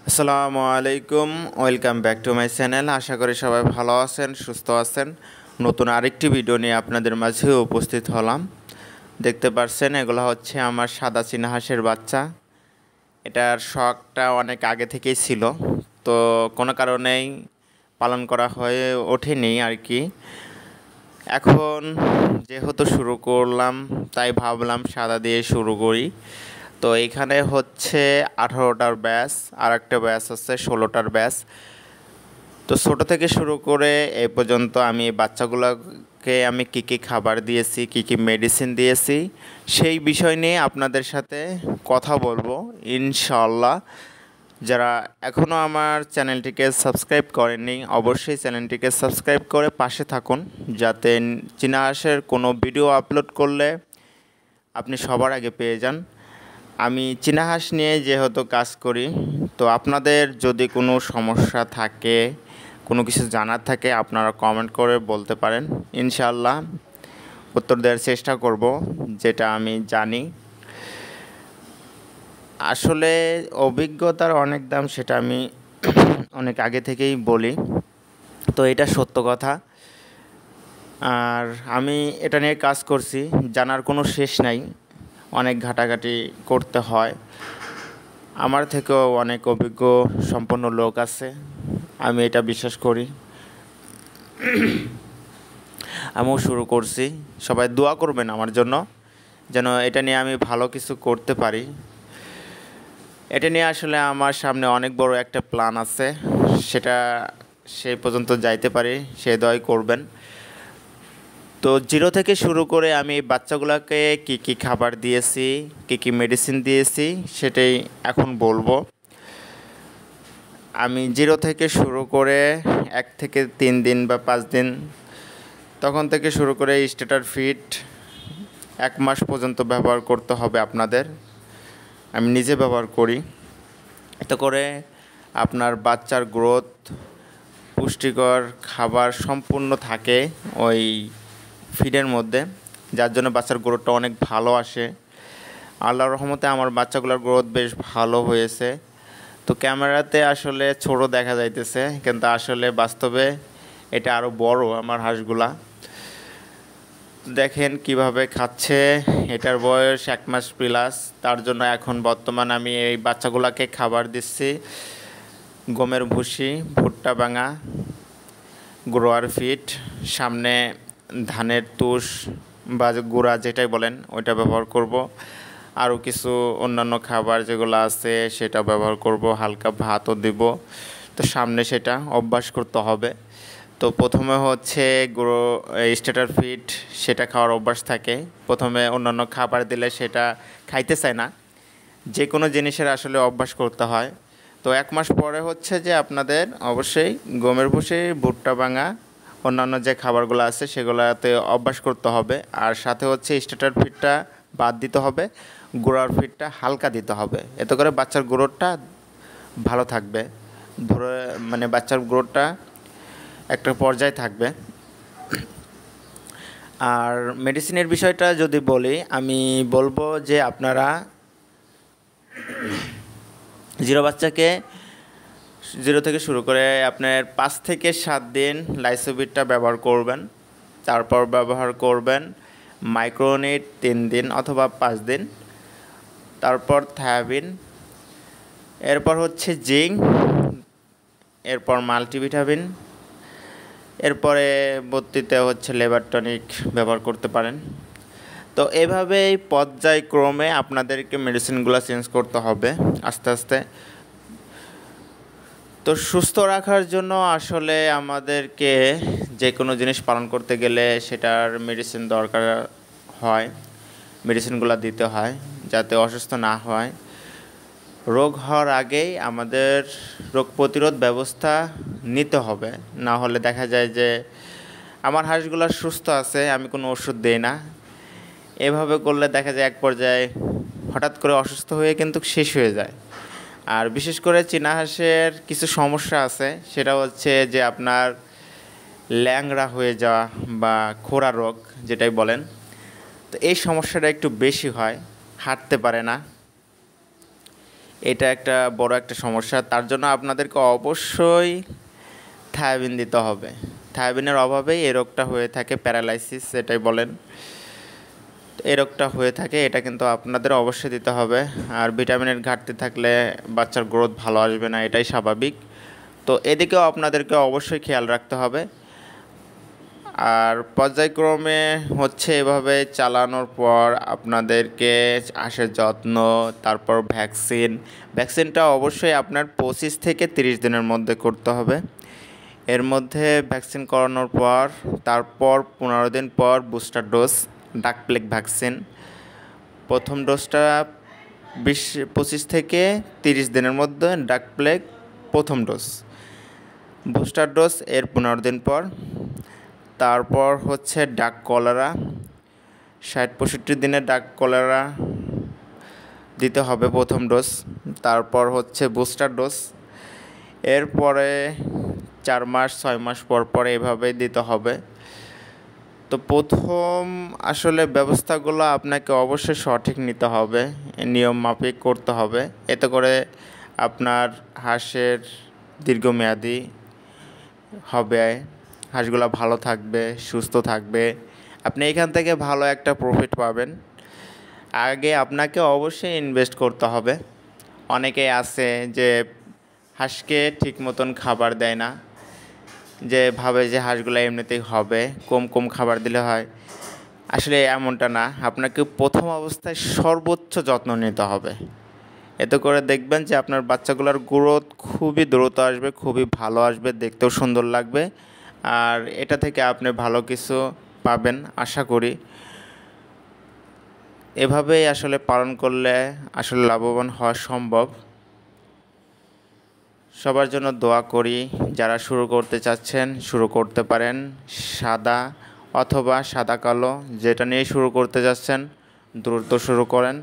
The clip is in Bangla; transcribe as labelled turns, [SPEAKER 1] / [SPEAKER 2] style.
[SPEAKER 1] আসসালামু আলাইকুম, welcome back to my channel. আশা করি সবাই ভালো আছেন, সুস্থ আছেন। নতুন আরেকটি ভিডিও নিয়ে আপনাদের মাঝে উপস্থিত হলাম। দেখতে পাচ্ছেন এগুলো হচ্ছে আমার সাদা চীনা হাঁসের বাচ্চা। এটার শখটা অনেক আগে থেকেই ছিল, তো কোনো কারণেই পালন করা হয়ে ওঠেনি আর কি। এখন যেহেতু শুরু করলাম তাই ভাবলাম সাদা দিয়ে শুরু করি। তো এখানে হচ্ছে 18টার ব্যাচ, আর একটা ব্যাচ আছে 16টার ব্যাচ। তো ছোটো থেকে শুরু করে এই পর্যন্ত আমি বাচ্চাগুলোকে আমি কী কী খাবার দিয়েছি, কী কী মেডিসিন দিয়েছি, সেই বিষয় নিয়ে আপনাদের সাথে কথা বলবো ইনশাল্লাহ। যারা এখনও আমার চ্যানেলটিকে সাবস্ক্রাইব করেননি, অবশ্যই চ্যানেলটিকে সাবস্ক্রাইব করে পাশে থাকুন, যাতে চীনা হাঁসের কোনো ভিডিও আপলোড করলে আপনি সবার আগে পেয়ে যান। আমি চীনা হাঁস নিয়ে যেহেতু কাজ করি, তো আপনাদের যদি কোনো সমস্যা থাকে, কোনো কিছু জানার থাকে, আপনারা কমেন্ট করে বলতে পারেন। ইনশাআল্লাহ উত্তর দেওয়ার চেষ্টা করব যেটা আমি জানি। আসলে অভিজ্ঞতার অনেক দাম, সেটা আমি অনেক আগে থেকেই বলি, তো এটা সত্য কথা। আর আমি এটা নিয়ে কাজ করছি, জানার কোনো শেষ নাই, অনেক ঘাটাঘাটি করতে হয়। আমার থেকেও অনেক অভিজ্ঞ সম্পন্ন লোক আছে, আমি এটা বিশ্বাস করি। আমিও শুরু করছি, সবাই দোয়া করবেন আমার জন্য, যেন এটা নিয়ে আমি ভালো কিছু করতে পারি। এটা নিয়ে আসলে আমার সামনে অনেক বড় একটা প্ল্যান আছে, সেটা সেই পর্যন্ত যাইতে পারি, সে দয় করবেন। তো জিরো থেকে শুরু করে আমি বাচ্চাগুলোকে কি কি খাবার দিয়েছি, কি কি মেডিসিন দিয়েছি, সেটাই এখন বলবো। আমি জিরো থেকে শুরু করে 1 থেকে 3 দিন বা 5 দিন, তখন থেকে শুরু করে স্টার্টার ফিড 1 মাস পর্যন্ত ব্যবহার করতে হবে আপনাদের। আমি নিজে ব্যবহার করি, এতে করে আপনার বাচ্চার গ্রোথ, পুষ্টিকর খাবার সম্পূর্ণ থাকে ওই ফিডের মধ্যে, যার জন্য বাচ্চার গ্রোথটা অনেক ভালো আসে। আল্লাহর রহমতে আমার বাচ্চাগুলোর গ্রোথ বেশ ভালো হয়েছে। তো ক্যামেরাতে আসলে ছোট দেখা যাইতেছে, কিন্তু আসলে বাস্তবে এটা আরও বড় আমার হাঁসগুলা। দেখেন কিভাবে খাচ্ছে, এটার বয়স 1 মাস প্লাস। তার জন্য এখন বর্তমান আমি এই বাচ্চাগুলোকে খাবার দিচ্ছি গমের ভুসি, ভুট্টা ভাঙা, গ্রোয়ার ফিড, সামনে ধানের তুষ বা গুঁড়া যেটাই বলেন ওইটা ব্যবহার করব। আরও কিছু অন্যান্য খাবার যেগুলো আছে সেটা ব্যবহার করব, হালকা ভাতও দেব। তো সামনে সেটা অভ্যাস করতে হবে। তো প্রথমে হচ্ছে স্টার্টার ফিড, সেটা খাওয়ার অভ্যাস থাকে। প্রথমে অন্যান্য খাবার দিলে সেটা খাইতে চায় না, যে কোনো জিনিসের আসলে অভ্যাস করতে হয়। তো 1 মাস পরে হচ্ছে যে আপনাদের অবশ্যই গমের ভুসি, ভুট্টা ভাঙা, অন্যান্য যে খাবারগুলো আছে সেগুলোতে অভ্যাস করতে হবে। আর সাথে হচ্ছে স্টার্টার ফিডটা বাদ দিতে হবে, গুঁড়ার ফিডটা হালকা দিতে হবে, এতে করে বাচ্চার গ্রোথটা ভালো থাকবে। ধরে মানে বাচ্চার গ্রোথটা একটা পর্যায়ে থাকবে। আর মেডিসিনের বিষয়টা যদি বলি, আমি বলবো যে আপনারা জিরো বাচ্চাকে জিরো থেকে শুরু করে আপনার 5 থেকে 7 দিন লাইসোবিটটা ব্যবহার করবেন। তারপর ব্যবহার করবেন মাইক্রোনিট 3 দিন অথবা 5 দিন, তারপর থায়াবিন, এরপর হচ্ছে জিঙ্ক, এরপর মাল্টিভিটামিন, এরপরে বর্তিতে হচ্ছে লেবার টনিক ব্যবহার করতে পারেন। তো এভাবেই পর্যায়ক্রমে আপনাদেরকে মেডিসিনগুলো চেঞ্জ করতে হবে আস্তে আস্তে। তো সুস্থ রাখার জন্য আসলে আমাদেরকে যে কোনো জিনিস পালন করতে গেলে সেটার মেডিসিন দরকার হয়, মেডিসিনগুলো দিতে হয় যাতে অসুস্থ না হয়। রোগ হওয়ার আগেই আমাদের রোগ প্রতিরোধ ব্যবস্থা নিতে হবে, না হলে দেখা যায় যে আমার হাঁসগুলো সুস্থ আছে, আমি কোনো ওষুধ দিই না। এভাবে করলে দেখা যায় এক পর্যায়ে হঠাৎ করে অসুস্থ হয়ে কিন্তু শেষ হয়ে যায়। আর বিশেষ করে চীনা হাঁসের কিছু সমস্যা আছে, সেটা হচ্ছে যে আপনার ল্যাংড়া হয়ে যাওয়া বা খোরা রোগ যেটাই বলেন। তো এই সমস্যাটা একটু বেশি হয়, হাঁটতে পারে না। এটা একটা বড় একটা সমস্যা। তার জন্য আপনাদেরকে অবশ্যই থায়াবিন দিতে হবে। থায়াবিনের অভাবেই এই রোগটা হয়ে থাকে, প্যারালাইসিস এটাই বলেন, এই রোগটা হয়ে থাকে। এটা কিন্তু আপনাদের অবশ্যই দিতে হবে। আর ভিটামিনের ঘাটতি থাকলে বাচ্চার গ্রোথ ভালো আসবে না, এটাই স্বাভাবিক। তো এদিকেও আপনাদেরকে অবশ্যই খেয়াল রাখতে হবে। আর পর্যায়ক্রমে হচ্ছে এভাবে চালানোর পর আপনাদেরকে হাঁসের যত্ন, তারপর ভ্যাকসিনটা অবশ্যই আপনার 25 থেকে 30 দিনের মধ্যে করতে হবে। এর মধ্যে ভ্যাকসিন করানোর পর তারপর 15 দিন পর বুস্টার ডোজ, ডাক প্লেগ ভ্যাকসিন। প্রথম ডোজটা 25 থেকে 30 দিনের মধ্যে ডাক প্লেগ প্রথম ডোজ, বুস্টার ডোজ এর 15 দিন পর। তারপর হচ্ছে ডাক কলেরা, 60-65 দিনে ডাক কলেরা দিতে হবে প্রথম ডোজ। তারপর হচ্ছে বুস্টার ডোজ। এরপরে 4 মাস 6 মাস পর পর এভাবেই দিতে হবে। তো প্রথম আসলে ব্যবস্থাগুলো আপনাকে অবশ্যই সঠিক নিতে হবে, নিয়ম মাফিক করতে হবে। এতে করে আপনার হাঁসের দীর্ঘমেয়াদী হবে, হাঁসগুলো ভালো থাকবে, সুস্থ থাকবে, আপনি এখান থেকে ভালো একটা প্রফিট পাবেন। আগে আপনাকে অবশ্যই ইনভেস্ট করতে হবে। অনেকেই আছে যে হাঁসকে ঠিক মতন খাবার দেয় না, যে ভাবে যে হাঁসগুলো এমনিতেই হবে, কম খাবার দিলে হয়। আসলে এমনটা না, আপনাকে প্রথম অবস্থায় সর্বোচ্চ যত্ন নিতে হবে। এতে করে দেখবেন যে আপনার বাচ্চাগুলোর গ্রোথ খুবই দ্রুত আসবে, খুবই ভালো আসবে, দেখতেও সুন্দর লাগবে। আর এটা থেকে আপনি ভালো কিছু পাবেন আশা করি। এভাবেই আসলে পালন করলে আসলে লাভবান হওয়া সম্ভব। সবার জন্য দোয়া করি। যারা শুরু করতে চাচ্ছেন শুরু করতে পারেন, সাদা অথবা সাদা কালো যেটা নিয়ে শুরু করতে যাচ্ছেন দ্রুত শুরু করেন।